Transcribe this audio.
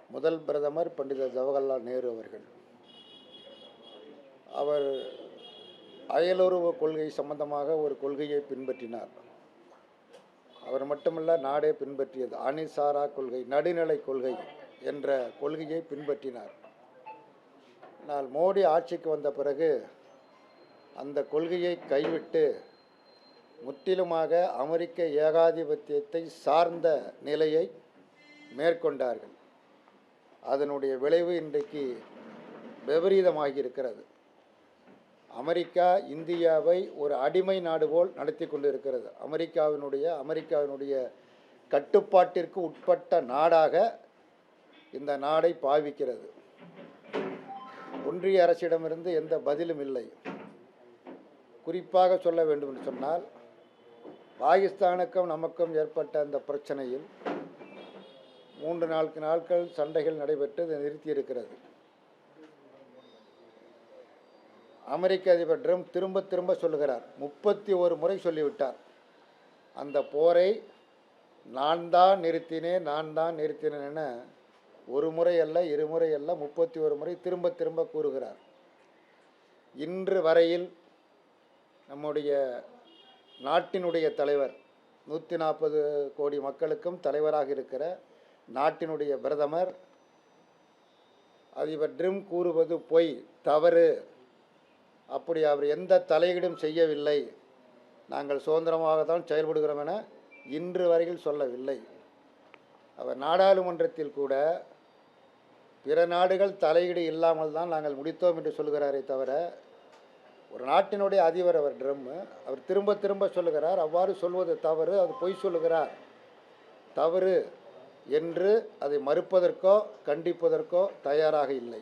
முதல் பிரதமர் பண்டித ஜவஹர்லால் நேரு அவர்கள். அவர் அயலுறவு கொள்கை சம்பந்தமாக ஒரு கொள்கையை பின்பற்றினார். அவர் மட்டுமல்ல, நாடே பின்பற்றியது அணிசாரா கொள்கை, நடுநிலை கொள்கை என்ற கொள்கையை பின்பற்றினார். ஆனால் மோடி ஆட்சிக்கு வந்த பிறகு அந்த கொள்கையை கைவிட்டு முற்றிலுமாக அமெரிக்க ஏகாதிபத்தியத்தை சார்ந்த நிலையை மேற்கொண்டார்கள். அதனுடைய விளைவு இன்றைக்கு விபரீதமாகி இருக்கிறது. அமெரிக்கா இந்தியாவை ஒரு அடிமை நாடு போல் நடத்தி கொண்டு இருக்கிறது. அமெரிக்காவினுடைய கட்டுப்பாட்டிற்கு உட்பட்ட நாடாக இந்த நாடை பாவிக்கிறது. ஒன்றிய அரசிடமிருந்து எந்த பதிலும் இல்லை. குறிப்பாக சொல்ல வேண்டும் என்று சொன்னால், பாகிஸ்தானுக்கும் நமக்கும் ஏற்பட்ட அந்த பிரச்சனையில் 3-4 நாட்கள் சண்டைகள் நடைபெற்று அதை நிறுத்தியிருக்கிறது. அமெரிக்க அதிபர் ட்ரம்ப் திரும்ப திரும்ப சொல்லுகிறார், 31 முறை சொல்லிவிட்டார், அந்த போரை நான் தான் நிறுத்தினேன் என ஒரு முறை அல்ல, 2 முறை அல்ல, 31 முறை திரும்ப திரும்ப கூறுகிறார். இன்று வரையில் நம்முடைய நாட்டினுடைய தலைவர், 140 கோடி மக்களுக்கும் தலைவராக இருக்கிற நாட்டினுடைய பிரதமர் அதிபர் ட்ரம்ப் கூறுவது பொய், தவறு, அப்படி அவர் எந்த தலையீடும் செய்யவில்லை, நாங்கள் சுதந்திரமாக தான் செயல்படுகிறோம் என இன்று வரையில் சொல்லவில்லை. அவர் நாடாளுமன்றத்தில் கூட பிற நாடுகள் தலையீடு இல்லாமல் தான் நாங்கள் முடித்தோம் என்று சொல்கிறாரே தவிர, ஒரு நாட்டினுடைய அதிபர் அவர் ட்ரம்ப், அவர் திரும்ப திரும்ப சொல்லுகிறார் அவ்வாறு சொல்வது தவறு, அது பொய் சொல்லுகிறார், தவறு என்று அதை மறுப்பதற்கோ கண்டிப்பதற்கோ தயாராக இல்லை.